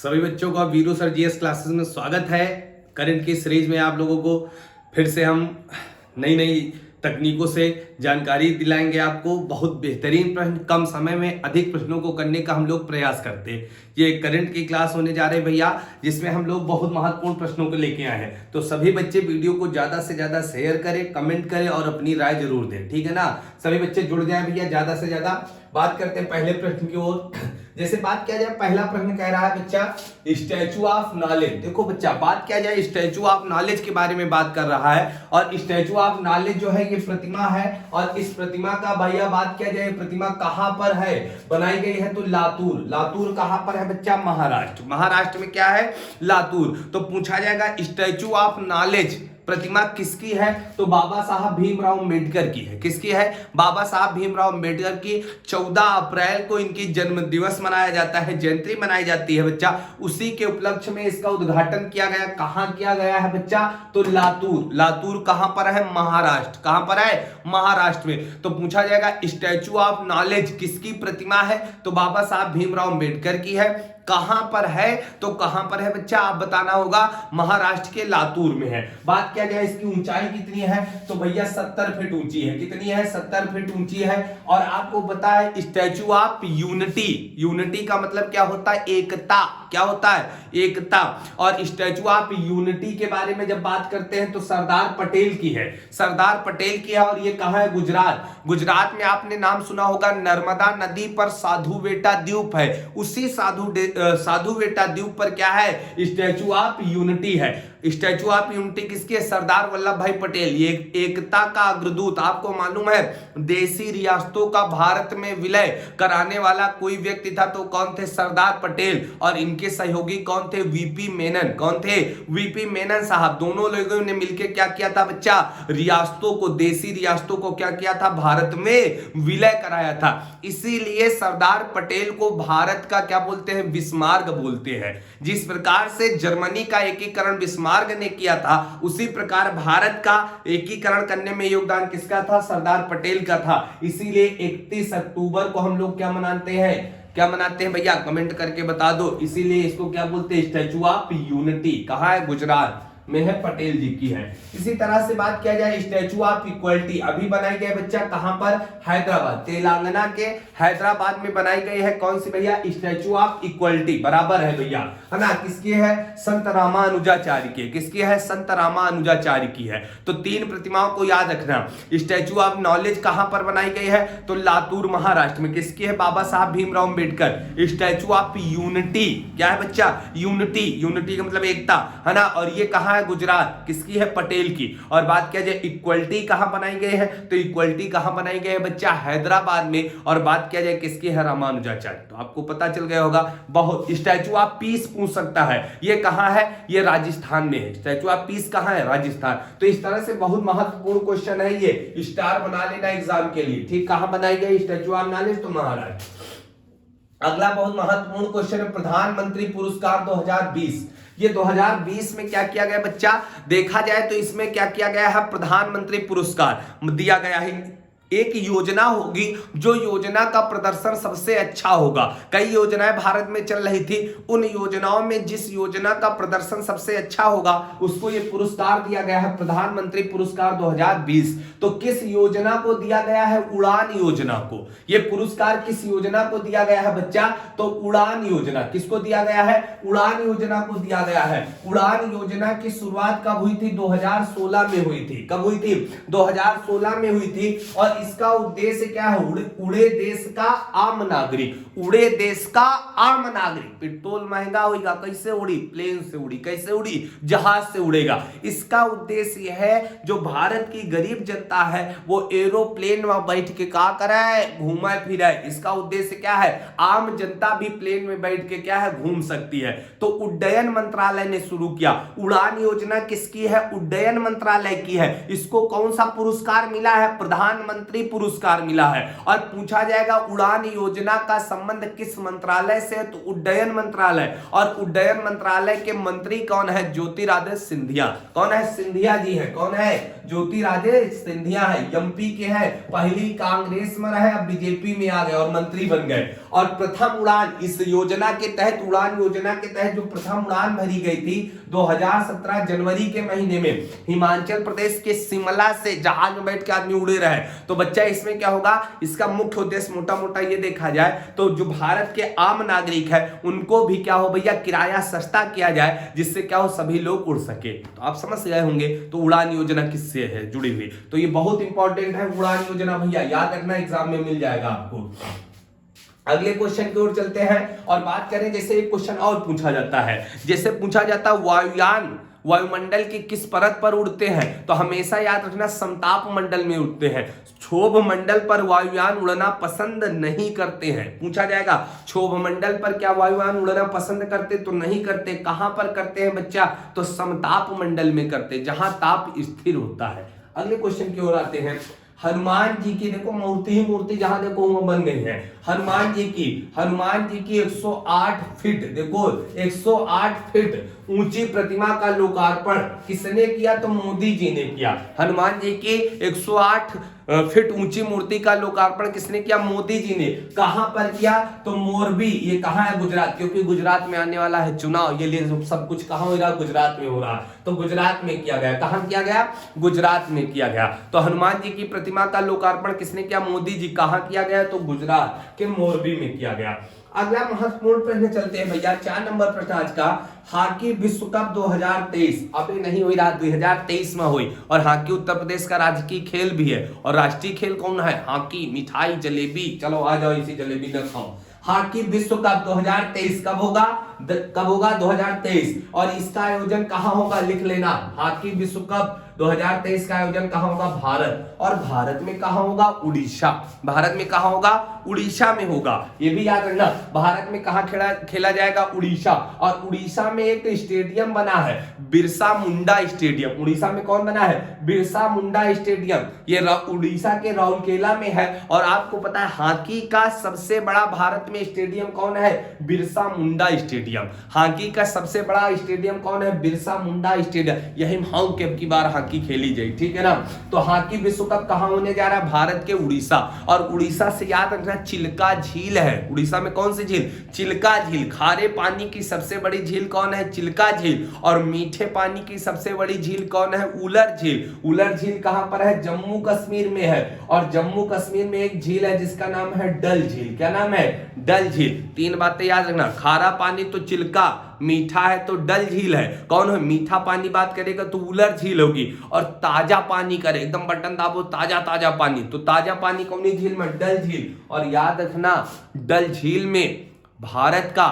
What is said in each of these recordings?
सभी बच्चों का वीरू सर जीएस क्लासेस में स्वागत है। करंट की सीरीज में आप लोगों को फिर से हम नई नई तकनीकों से जानकारी दिलाएंगे। आपको बहुत बेहतरीन प्रश्न, कम समय में अधिक प्रश्नों को करने का हम लोग प्रयास करते हैं। ये करंट की क्लास होने जा रहे हैं भैया, जिसमें हम लोग बहुत महत्वपूर्ण प्रश्नों को लेके आए हैं। तो सभी बच्चे वीडियो को ज्यादा से ज्यादा शेयर करें, कमेंट करें और अपनी राय जरूर दें, ठीक है ना। सभी बच्चे जुड़ जाए भैया, ज्यादा से ज्यादा। बात करते हैं पहले प्रश्न की ओर। जैसे बात किया जाए, पहला प्रश्न कह रहा है बच्चा स्टैचू ऑफ नॉलेज। देखो बच्चा, बात किया जाए स्टैचू ऑफ नॉलेज के बारे में बात कर रहा है। और स्टैचू ऑफ नॉलेज जो है ये प्रतिमा है। और इस प्रतिमा का भैया बात किया जाए, प्रतिमा कहां पर है बनाई गई है, तो लातूर। लातूर कहां पर है बच्चा? महाराष्ट्र। महाराष्ट्र में क्या है? लातूर। तो पूछा जाएगा स्टैचू ऑफ नॉलेज प्रतिमा किसकी है, तो बाबा साहब भीमराव अंबेडकर की है। किसकी है? बाबा साहब भीमराव अंबेडकर की। 14 अप्रैल को इनकी जन्म दिवस मनाया जाता है, जयंती मनाई जाती है बच्चा। उसी के उपलक्ष्य में इसका उद्घाटन किया गया। कहां किया गया है बच्चा? तो लातूर। लातूर कहां पर है? महाराष्ट्र। कहां पर है? महाराष्ट्र में। तो पूछा जाएगा स्टैचू ऑफ नॉलेज किसकी प्रतिमा है, तो बाबा साहब भीमराव अंबेडकर की है। कहां पर है, तो कहां पर है बच्चा? आप बताना होगा। महाराष्ट्र के लातूर में है। बात किया जाए इसकी ऊंचाई कितनी है, तो भैया 70 फीट ऊंची है। कितनी है? 70 फीट ऊंची है। और आपको पता है स्टैचू ऑफ यूनिटी। यूनिटी का मतलब क्या होता है? एकता। क्या होता है? एकता। और स्टैचू ऑफ यूनिटी के बारे में जब बात करते हैं तो सरदार पटेल की है। सरदार पटेल की है। और ये कहां है? गुजरात। गुजरात में आपने नाम सुना होगा, नर्मदा नदी पर साधु बेटा द्वीप है। उसी साधु बेटा द्वीप पर क्या है? स्टैचू ऑफ यूनिटी है। स्टैचू ऑफ यूनिटी किसके? सरदार वल्लभ भाई पटेल। ये एकता का अग्रदूत। आपको मालूम है देशी रियासतों का भारत में विलय कराने वाला कोई व्यक्ति था, तो कौन थे? सरदार पटेल। और इनके सहयोगी कौन थे? वीपी मेनन। कौन थे? वीपी मेनन साहब। दोनों लोगों ने मिलकर क्या किया था बच्चा? रियासतों को, देशी रियासतों को क्या किया था? भारत में विलय कराया था। इसीलिए सरदार पटेल को भारत का क्या बोलते हैं? बिस्मार्क बोलते हैं। जिस प्रकार से जर्मनी का एकीकरण बिस्मार्क ने किया था, उसी प्रकार भारत का एकीकरण करने में योगदान किसका था? सरदार पटेल का था। इसीलिए 31 अक्टूबर को हम लोग क्या मनाते हैं? क्या मनाते हैं भैया? कमेंट करके बता दो। इसीलिए इसको क्या बोलते हैं? Statue of unity. कहां है? गुजरात में है, पटेल जी की है। इसी तरह से बात किया जाए स्टैचू ऑफ इक्वलिटी, अभी बनाई गई बच्चा कहां पर? हैदराबाद। तेलंगाना के हैदराबाद में बनाई गई है। कौन सी भैया? Statue of equality. बराबर है भैया, है ना। किसकी है? संत रामानुजाचार्य की। किसकी है? संत रामानुजाचार्य की है। तो तीन प्रतिमाओं को याद रखना। स्टैचू ऑफ नॉलेज कहां पर बनाई गई है, तो लातूर महाराष्ट्र में। किसकी है? बाबा Saheb Bhimrao Ambedkar. Statue of unity क्या है बच्चा? यूनिटी। यूनिटी का मतलब एकता, है ना। और ये कहां है? गुजरात। किसकी है? पटेल की। और बात किया जाए इक्वलिटी कहां बनाई गई है, तो इक्वलिटी कहां बनाई गई है बच्चा? हैदराबाद में। और बात किया जाए किसकी है? रामानुजाचार्य। तो आपको पता चल गया होगा। बहुत स्टैचू ऑफ पीस पूछ सकता है, ये कहां है? ये राजस्थान में है। स्टैचू ऑफ पीस कहां है? राजस्थान। तो इस तरह से बहुत महत्वपूर्ण क्वेश्चन है ये, स्टार बना लेना एग्जाम के लिए, ठीक। कहां बनाई गई स्टैचू ऑफ नॉलेज? तो महाराष्ट्र। अगला बहुत महत्वपूर्ण क्वेश्चन है प्रधानमंत्री पुरस्कार 2020। ये 2020 में क्या किया गया बच्चा? देखा जाए तो इसमें क्या किया गया है? प्रधानमंत्री पुरस्कार दिया गया है। एक योजना होगी, जो योजना का प्रदर्शन सबसे अच्छा होगा। कई योजनाएं भारत में चल रही थी, उन योजनाओं में जिस योजना का प्रदर्शन सबसे अच्छा होगा उसको ये पुरस्कार दिया गया है, प्रधानमंत्री पुरस्कार 2020। तो किस योजना को दिया गया है? उड़ान योजना को। ये पुरस्कार किस योजना को दिया गया है बच्चा? तो उड़ान योजना। किसको दिया गया है? उड़ान योजना को दिया गया है। उड़ान योजना की शुरुआत कब हुई थी? 2016 में हुई थी। कब हुई थी? 2016 में हुई थी। और इसका उद्देश्य क्या है? उड़े देश का आम नागरिक। उड़े देश का आम नागरिक। पेट्रोल महंगा होगा, कैसे उड़ी? प्लेन से उड़ी। कैसे उड़ी? जहाज से उड़ेगा। इसका उद्देश्य यह है जो भारत की गरीब जनता है वो एरोप्लेन में बैठ के क्या करे? घूमे फिरे। इसका उद्देश्य क्या है? आम जनता भी प्लेन में बैठ के क्या है? घूम सकती है। तो उड्डयन मंत्रालय ने शुरू किया। उड़ान योजना किसकी है? उड्डयन मंत्रालय की है। इसको कौन सा पुरस्कार मिला है? प्रधानमंत्री प्रधानमंत्री पुरस्कार मिला है। और पूछा जाएगा उड़ान योजना का संबंध किस मंत्रालय से, तो उड्डयन मंत्रालय। और उड्डयन मंत्रालय के मंत्री कौन है, ज्योतिरादित्य सिंधिया। कौन है, सिंधिया जी है। कौन है, ज्योतिरादित्य सिंधिया है, एमपी के हैं, पहली कांग्रेस में रहे, अब बीजेपी में आ गए और मंत्री बन गए। और प्रथम उड़ान इस योजना के तहत, उड़ान योजना के तहत जो प्रथम उड़ान भरी गई थी 2017 जनवरी के महीने में हिमाचल प्रदेश के शिमला से जहाज में बैठ के आदमी उड़े रहे। तो बच्चा इसमें क्या होगा, इसका मुख्य उद्देश्य मोटा मोटा ये देखा जाए तो जो भारत के आम नागरिक है उनको भी क्या हो भैया, किराया सस्ता किया जाए, जिससे क्या हो सभी लोग उड़ सके। तो आप समझ गए होंगे तो उड़ान योजना किससे है जुड़ी हुई, तो ये बहुत इंपॉर्टेंट है उड़ान योजना भैया, याद रखना, एग्जाम में मिल जाएगा आपको। अगले क्वेश्चन की ओर चलते हैं और बात करें, जैसे एक क्वेश्चन और पूछा जाता है, जैसे पूछा जाता है वायुयान वायुमंडल की किस परत पर उड़ते हैं, तो हमेशा याद रखना समताप मंडल में उड़ते हैं। क्षोभ मंडल पर वायुयान उड़ना पसंद नहीं करते हैं। पूछा जाएगा क्षोभ मंडल पर क्या वायुयान उड़ना पसंद करते, तो नहीं करते। कहां पर करते हैं बच्चा, तो समताप मंडल में करते, जहां ताप स्थिर होता है। अगले क्वेश्चन की ओर आते हैं, हनुमान जी की देखो मूर्ति ही मूर्ति जहां देखो वो बन गई है। हनुमान जी की 108 फीट, देखो 108 फीट ऊंची प्रतिमा का लोकार्पण किसने किया, तो मोदी जी ने किया। हनुमान जी की 108 फीट ऊंची मूर्ति का लोकार्पण किसने किया, मोदी जी ने। कहां पर किया, तो मोरबी, ये कहां है, गुजरात, क्योंकि गुजरात में आने वाला है चुनाव, ये लिए सब कुछ कहां हो रहा, गुजरात में हो रहा, तो गुजरात में किया गया। कहां किया गया, गुजरात में किया गया। तो हनुमान जी की प्रतिमा का लोकार्पण किसने किया, मोदी जी। कहां किया गया, तो गुजरात के मोरबी में किया गया। अगला महत्वपूर्ण प्रश्न चलते हैं भैया, 4 नंबर प्रश्न आज का, हॉकी विश्व कप 2023 अभी नहीं हुई, रात 2023 में हुई। और हॉकी उत्तर प्रदेश का राजकीय खेल भी है। और राष्ट्रीय खेल कौन है, हॉकी, मिठाई, जलेबी। चलो आ जाओ, इसी जलेबी न खाओ। हॉकी विश्व कप 2023 कब होगा, 2023। और इसका आयोजन कहां होगा, लिख लेना, हॉकी विश्व कप 2023 का आयोजन कहां होगा, भारत। और भारत में कहां होगा, उड़ीसा। भारत में कहां होगा, उड़ीसा में होगा, ये भी याद रखना। भारत में कहां खेला जाएगा, उड़ीसा। और उड़ीसा में एक स्टेडियम बना है, बिरसा मुंडा स्टेडियम। उड़ीसा में कौन बना है, बिरसा मुंडा स्टेडियम, ये उड़ीसा के राउरकेला में है। और आपको पता है हॉकी का सबसे बड़ा भारत में स्टेडियम कौन है, बिरसा मुंडा स्टेडियम। हॉकी का सबसे बड़ा स्टेडियम कौन है, बिरसा मुंडा स्टेडियम। यही हम की बार हॉकी खेली जाए, ठीक है ना। तो हॉकी विश्व कप कहां होने जा रहा है, भारत के उड़ीसा। और उड़ीसा से याद रखना चिल्का झील है। उड़ीसा में कौन सी झील, चिल्का झील। खारे पानी की सबसे बड़ी झील कौन है, चिल्का झील। और मीठे पानी की सबसे बड़ी झील कौन है, उलर झील। उलर झील कहां पर है, जम्मू कश्मीर में है। और जम्मू कश्मीर में एक झील है जिसका नाम है डल झील। क्या नाम है, डल झील। 3 बातें याद रखना, खारा पानी तो चिल्का, मीठा है तो डल झील है। कौन है, मीठा पानी बात करेगा तो उलर झील होगी। और ताजा पानी करे, एकदम बटन दाबो, ताजा ताजा पानी, तो ताजा पानी कौन सी झील में, डल झील। और याद रखना डल झील में भारत का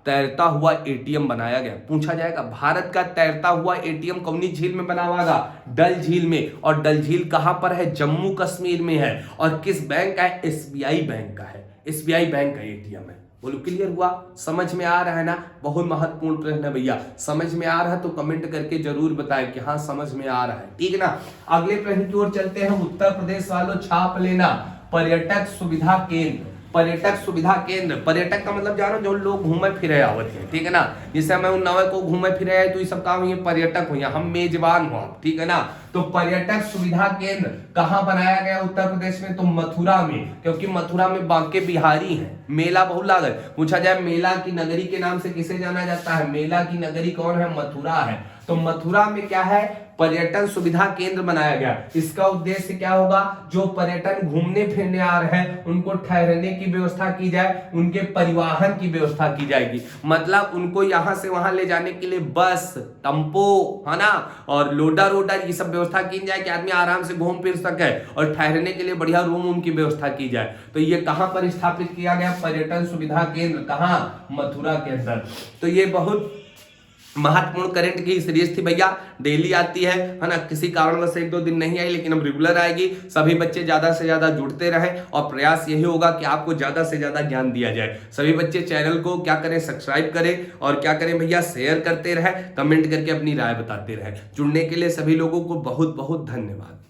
तैरता हुआ एटीएम बनाया गया। पूछा जाएगा भारत का तैरता हुआ एटीएम कौन सी झील में बना हुआ है, डल झील में। और डल झील कहां पर है, जम्मू कश्मीर में है। और किस बैंक का है, एसबीआई बैंक का है, एसबीआई बैंक का एटीएम है। बोलो क्लियर हुआ, समझ में आ रहा है ना। बहुत महत्वपूर्ण प्रश्न है भैया, समझ में आ रहा है तो कमेंट करके जरूर बताएं कि हाँ समझ में आ रहा है, ठीक है ना। अगले प्रश्न की ओर चलते हैं, उत्तर प्रदेश वालों छाप लेना, पर्यटक सुविधा केंद्र। पर्यटक सुविधा केंद्र, पर्यटक का मतलब जानो जो लोग घूमे फिरे आवत है, ठीक है ना। जैसे हमें उन नवे को घूमे फिरे आए तो ये सब काम, ये पर्यटक हुए, हम मेजबान हो, ठीक है ना। तो पर्यटक सुविधा केंद्र कहां बनाया गया उत्तर प्रदेश में, तो मथुरा में, क्योंकि मथुरा में बांके बिहारी हैं। मेला बहु लागत, पूछा जाए मेला की नगरी के नाम से किसे जाना जाता है, मेला की नगरी कौन है, मथुरा है। तो मथुरा में क्या है, पर्यटन सुविधा केंद्र बनाया गया। इसका उद्देश्य क्या होगा, जो पर्यटन घूमने फिरने आ रहे हैं उनको ठहरने की व्यवस्था की जाए, उनके परिवहन की व्यवस्था की जाएगी। मतलब उनको यहां से वहां ले जाने के लिए बस, टेम्पो, है ना, और लोडर वोडर ये सब व्यवस्था की जाए कि आदमी आराम से घूम फिर सके। और ठहरने के लिए बढ़िया रूम की व्यवस्था की जाए। तो ये कहां पर स्थापित किया गया, पर्यटन सुविधा केंद्र, कहां, मथुरा के अंदर। तो ये बहुत महत्वपूर्ण करंट की सीरीज थी भैया, डेली आती है ना। किसी कारणवश 1-2 दिन नहीं आई, लेकिन अब रेगुलर आएगी। सभी बच्चे ज्यादा से ज्यादा जुड़ते रहें और प्रयास यही होगा कि आपको ज्यादा से ज्यादा ज्ञान दिया जाए। सभी बच्चे चैनल को क्या करें, सब्सक्राइब करें और क्या करें भैया, शेयर करते रहें, कमेंट करके अपनी राय बताते रहें। जुड़ने के लिए सभी लोगों को बहुत बहुत धन्यवाद।